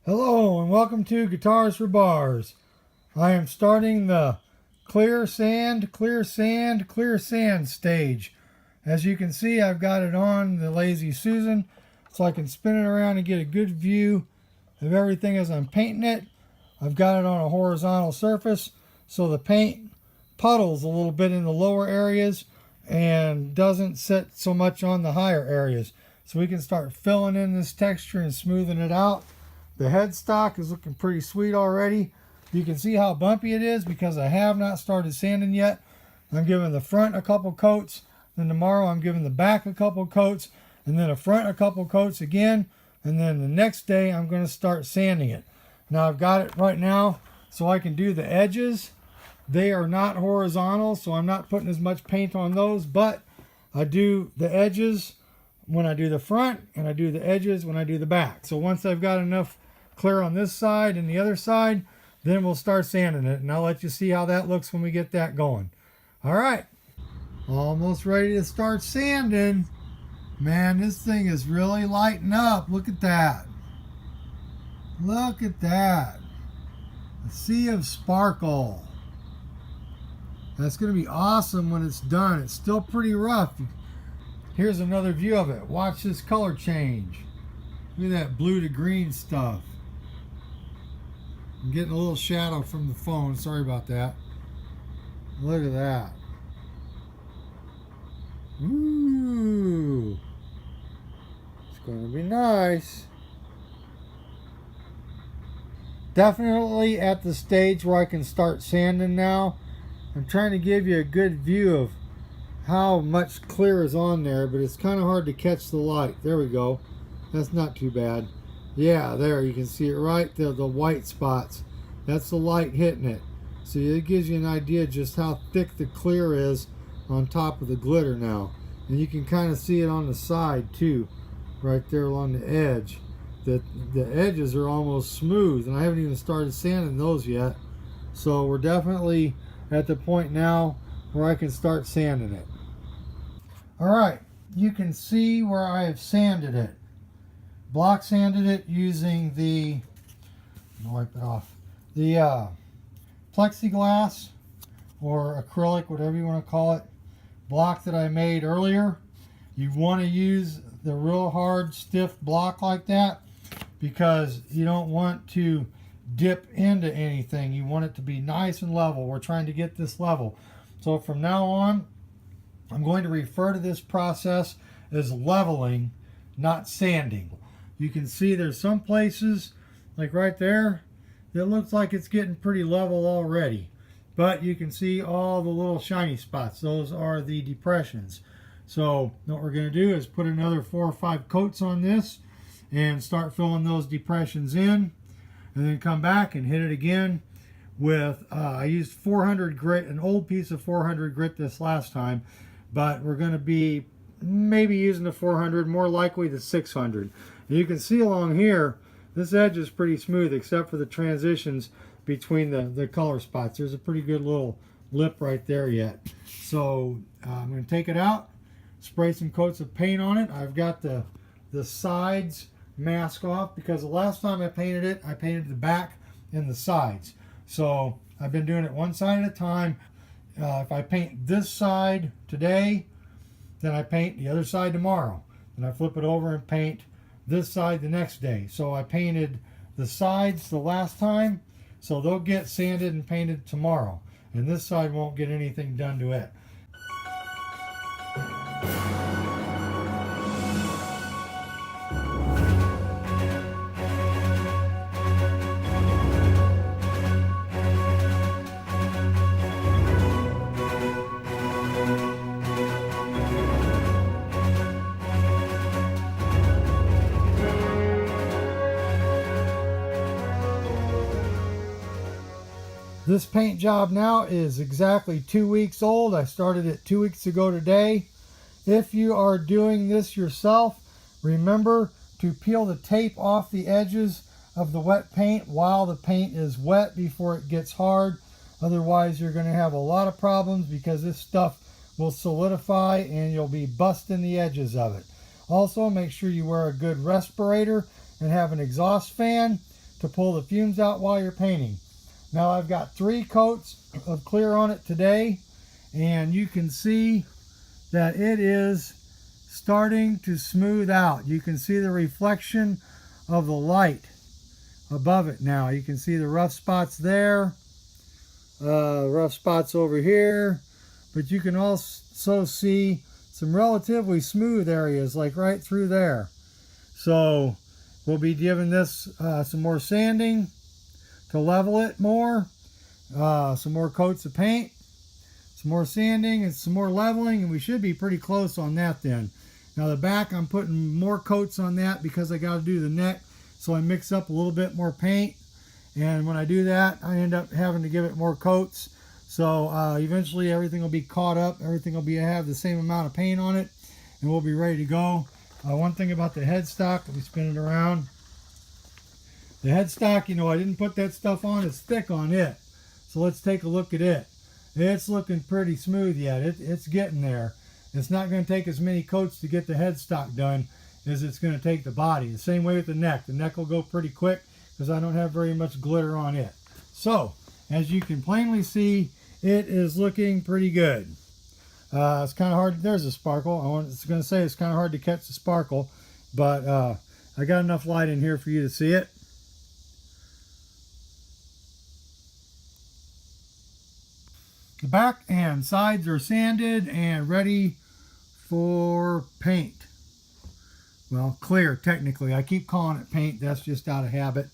Hello and welcome to Guitars for Bars. I am starting the clear sand stage. As you can see, I've got it on the Lazy Susan so I can spin it around and get a good view of everything as I'm painting it. I've got it on a horizontal surface so the paint puddles a little bit in the lower areas and doesn't sit so much on the higher areas. So we can start filling in this texture and smoothing it out. The headstock is looking pretty sweet already. You can see how bumpy it is because I have not started sanding yet. I'm giving the front a couple coats. Then tomorrow I'm giving the back a couple coats. And then the front a couple coats again. And then the next day I'm going to start sanding it. Now I've got it right now so I can do the edges. They are not horizontal, so I'm not putting as much paint on those. But I do the edges when I do the front, and I do the edges when I do the back. So once I've got enough clear on this side and the other side, then we'll start sanding it, and I'll let you see how that looks when we get that going. All right, almost ready to start sanding. Man, this thing is really lighting up. Look at that. Look at that. A sea of sparkle. That's going to be awesome when it's done. It's still pretty rough. Here's another view of it. Watch this color change. Look at that blue to green stuff. I'm getting a little shadow from the phone. Sorry about that. Look at that. Ooh. It's going to be nice. Definitely at the stage where I can start sanding now. I'm trying to give you a good view of how much clear is on there, but it's kind of hard to catch the light. There we go. That's not too bad. Yeah, there you can see it right there, the white spots. That's the light hitting it. So it gives you an idea just how thick the clear is on top of the glitter now. And you can kind of see it on the side too, right there along the edge. The edges are almost smooth, and I haven't even started sanding those yet. So we're definitely at the point now where I can start sanding it. All right, you can see where I have sanded it. Block sanded it using the, wipe it off, the plexiglass or acrylic, whatever you want to call it, block that I made earlier. You want to use the real hard, stiff block like that because you don't want to dip into anything. You want it to be nice and level. We're trying to get this level. So from now on, I'm going to refer to this process as leveling, not sanding. You can see there's some places, like right there, that looks like it's getting pretty level already. But you can see all the little shiny spots. Those are the depressions. So what we're going to do is put another 4 or 5 coats on this and start filling those depressions in. And then come back and hit it again with, I used 400 grit, an old piece of 400 grit this last time. But we're going to be maybe using the 400, more likely the 600. And you can see along here, this edge is pretty smooth except for the transitions between the color spots. There's a pretty good little lip right there yet. So I'm going to take it out, spray some coats of paint on it. I've got the sides mask off because the last time I painted it, I painted the back and the sides. So I've been doing it one side at a time. If I paint this side today, then I paint the other side tomorrow. Then I flip it over and paint this side the next day. So I painted the sides the last time, so they'll get sanded and painted tomorrow. And this side won't get anything done to it. This paint job now is exactly 2 weeks old. I started it 2 weeks ago today. If you are doing this yourself, remember to peel the tape off the edges of the wet paint while the paint is wet before it gets hard. Otherwise, you're going to have a lot of problems because this stuff will solidify and you'll be busting the edges of it. Also, make sure you wear a good respirator and have an exhaust fan to pull the fumes out while you're painting. Now I've got 3 coats of clear on it today, and you can see that it is starting to smooth out. You can see the reflection of the light above it now. You can see the rough spots there, rough spots over here, but you can also see some relatively smooth areas like right through there. So we'll be giving this some more sanding to level it more, some more coats of paint, some more sanding, and some more leveling, and we should be pretty close on that then. Now the back, I'm putting more coats on that because I got to do the neck, so I mix up a little bit more paint, and when I do that, I end up having to give it more coats. So eventually everything will be caught up, everything will have the same amount of paint on it, and we'll be ready to go. One thing about the headstock, let me spin it around. The headstock, you know, I didn't put that stuff on, it's thick on it. So let's take a look at it. It's looking pretty smooth yet. It's getting there. It's not going to take as many coats to get the headstock done as it's going to take the body. The same way with the neck. The neck will go pretty quick because I don't have very much glitter on it. So, as you can plainly see, it is looking pretty good. It's kind of hard. There's a sparkle. I was going to say it's kind of hard to catch the sparkle, but I got enough light in here for you to see it. The back and sides are sanded and ready for paint. Well, clear technically. I keep calling it paint. That's just out of habit.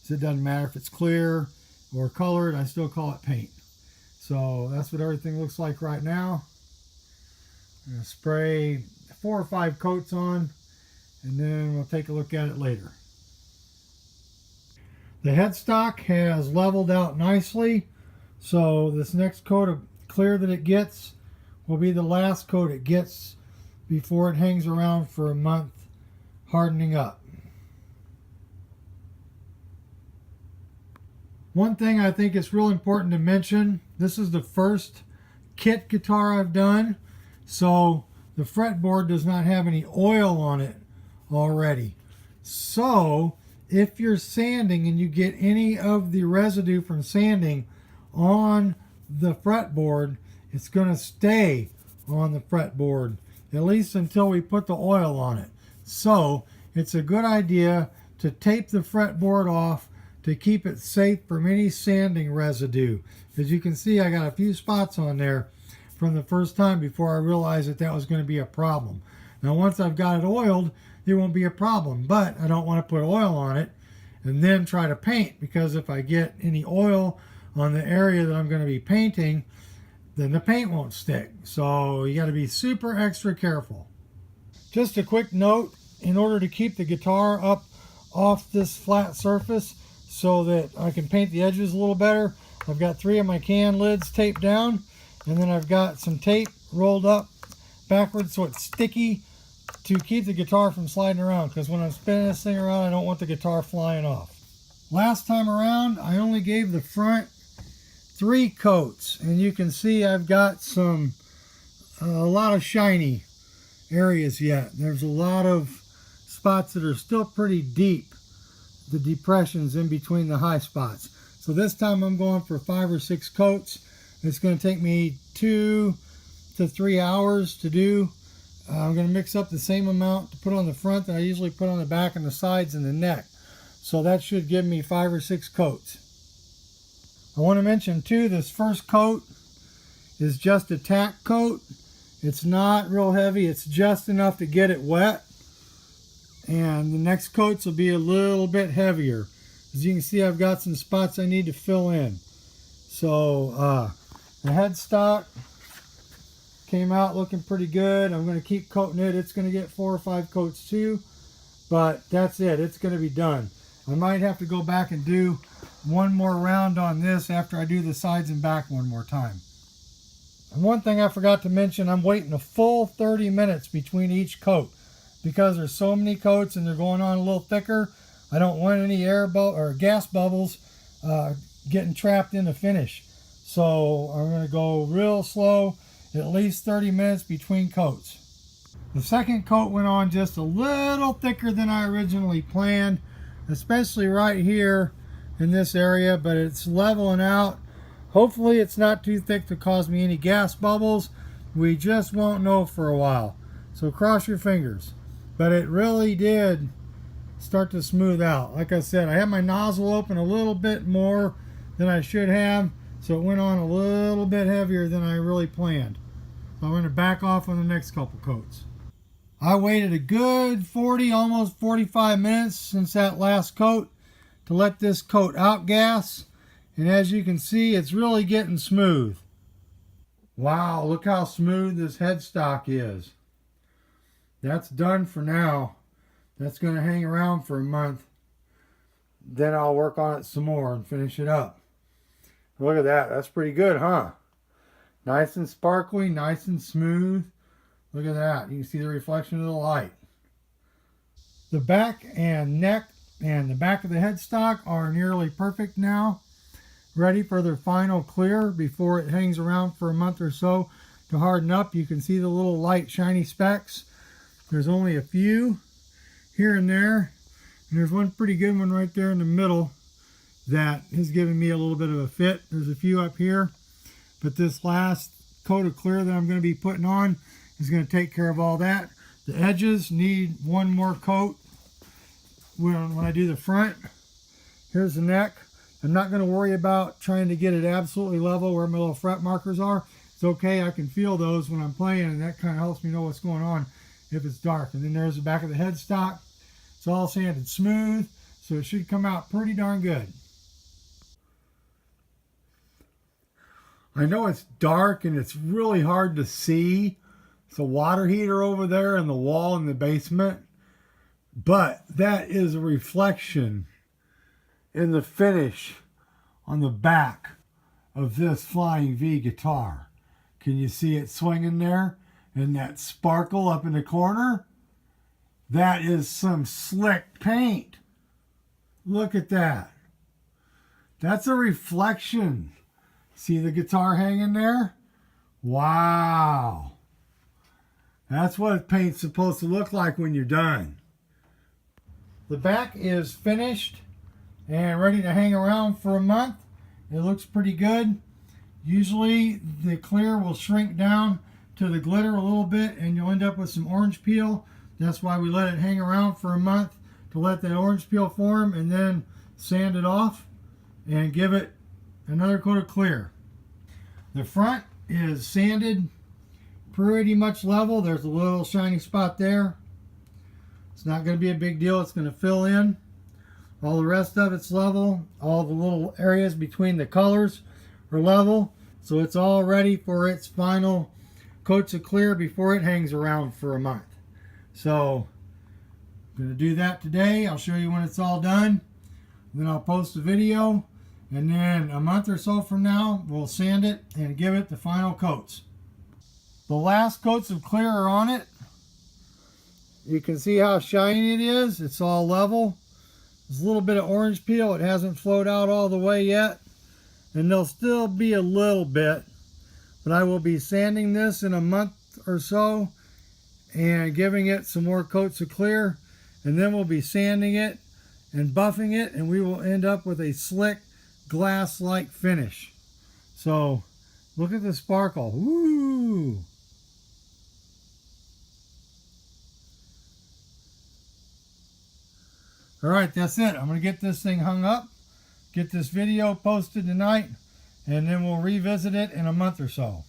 So it doesn't matter if it's clear or colored. I still call it paint. So that's what everything looks like right now. I'm going to spray 4 or 5 coats on, and then we'll take a look at it later. The headstock has leveled out nicely, so this next coat of clear that it gets will be the last coat it gets before it hangs around for a month hardening up. One thing I think it's real important to mention, this is the first kit guitar I've done, so the fretboard does not have any oil on it already. So if you're sanding and you get any of the residue from sanding on the fretboard, it's going to stay on the fretboard, at least until we put the oil on it. So it's a good idea to tape the fretboard off to keep it safe from any sanding residue. As you can see, I got a few spots on there from the first time before I realized that that was going to be a problem. Now once I've got it oiled, it won't be a problem, but I don't want to put oil on it and then try to paint, because if I get any oil on the area that I'm going to be painting, then the paint won't stick. So you got to be super extra careful. Just a quick note, in order to keep the guitar up off this flat surface so that I can paint the edges a little better, I've got 3 of my can lids taped down, and then I've got some tape rolled up backwards so it's sticky to keep the guitar from sliding around, because when I'm spinning this thing around, I don't want the guitar flying off. Last time around, I only gave the front 3 coats, and you can see I've got a lot of shiny areas yet. There's a lot of spots that are still pretty deep, the depressions in between the high spots. So this time I'm going for 5 or 6 coats. It's going to take me 2 to 3 hours to do. I'm going to mix up the same amount to put on the front that I usually put on the back and the sides and the neck. So that should give me 5 or 6 coats. I want to mention too, this first coat is just a tack coat. It's not real heavy. It's just enough to get it wet. And the next coats will be a little bit heavier. As you can see, I've got some spots I need to fill in. So the headstock came out looking pretty good. I'm going to keep coating it. It's going to get 4 or 5 coats too, but that's it. It's going to be done. I might have to go back and do one more round on this after I do the sides and back one more time. And one thing I forgot to mention, I'm waiting a full 30 minutes between each coat, because there's so many coats and they're going on a little thicker. I don't want any or gas bubbles getting trapped in the finish. So I'm going to go real slow, at least 30 minutes between coats. The second coat went on just a little thicker than I originally planned, especially right here in this area, but it's leveling out. Hopefully it's not too thick to cause me any gas bubbles. We just won't know for a while. So cross your fingers. But it really did start to smooth out. Like I said, I had my nozzle open a little bit more than I should have, so it went on a little bit heavier than I really planned. So I'm going to back off on the next couple coats. I waited a good 40, almost 45 minutes since that last coat to let this coat outgas. And as you can see, it's really getting smooth. Wow, look how smooth this headstock is. That's done for now. That's going to hang around for a month. Then I'll work on it some more and finish it up. Look at that. That's pretty good, huh? Nice and sparkly, nice and smooth. Look at that. You can see the reflection of the light. The back and neck and the back of the headstock are nearly perfect now. Ready for their final clear before it hangs around for a month or so to harden up. You can see the little light shiny specks. There's only a few here and there. And there's one pretty good one right there in the middle that has given me a little bit of a fit. There's a few up here. But this last coat of clear that I'm going to be putting on is going to take care of all that. The edges need one more coat when I do the front. Here's the neck. I'm not going to worry about trying to get it absolutely level where my little fret markers are. It's okay, I can feel those when I'm playing, and that kind of helps me know what's going on if it's dark. And then there's the back of the headstock. It's all sanded smooth, so it should come out pretty darn good. I know it's dark and it's really hard to see. It's a water heater over there in the wall in the basement. But that is a reflection in the finish on the back of this Flying V guitar. Can you see it swinging there? And that sparkle up in the corner? That is some slick paint. Look at that. That's a reflection. See the guitar hanging there? Wow. That's what paint's supposed to look like when you're done. The back is finished and ready to hang around for a month. It looks pretty good. Usually the clear will shrink down to the glitter a little bit and you'll end up with some orange peel. That's why we let it hang around for a month, to let that orange peel form and then sand it off and give it another coat of clear. The front is sanded pretty much level. There's a little shiny spot there. It's not going to be a big deal. It's going to fill in. All the rest of it's level. All the little areas between the colors are level. So it's all ready for its final coats of clear before it hangs around for a month. So I'm going to do that today. I'll show you when it's all done. Then I'll post a video. And then a month or so from now, we'll sand it and give it the final coats. The last coats of clear are on it. You can see how shiny it is. It's all level. There's a little bit of orange peel. It hasn't flowed out all the way yet. And there'll still be a little bit. But I will be sanding this in a month or so and giving it some more coats of clear. And then we'll be sanding it and buffing it. And we will end up with a slick glass-like finish. So look at the sparkle. Woo! All right, that's it. I'm going to get this thing hung up, get this video posted tonight, and then we'll revisit it in a month or so.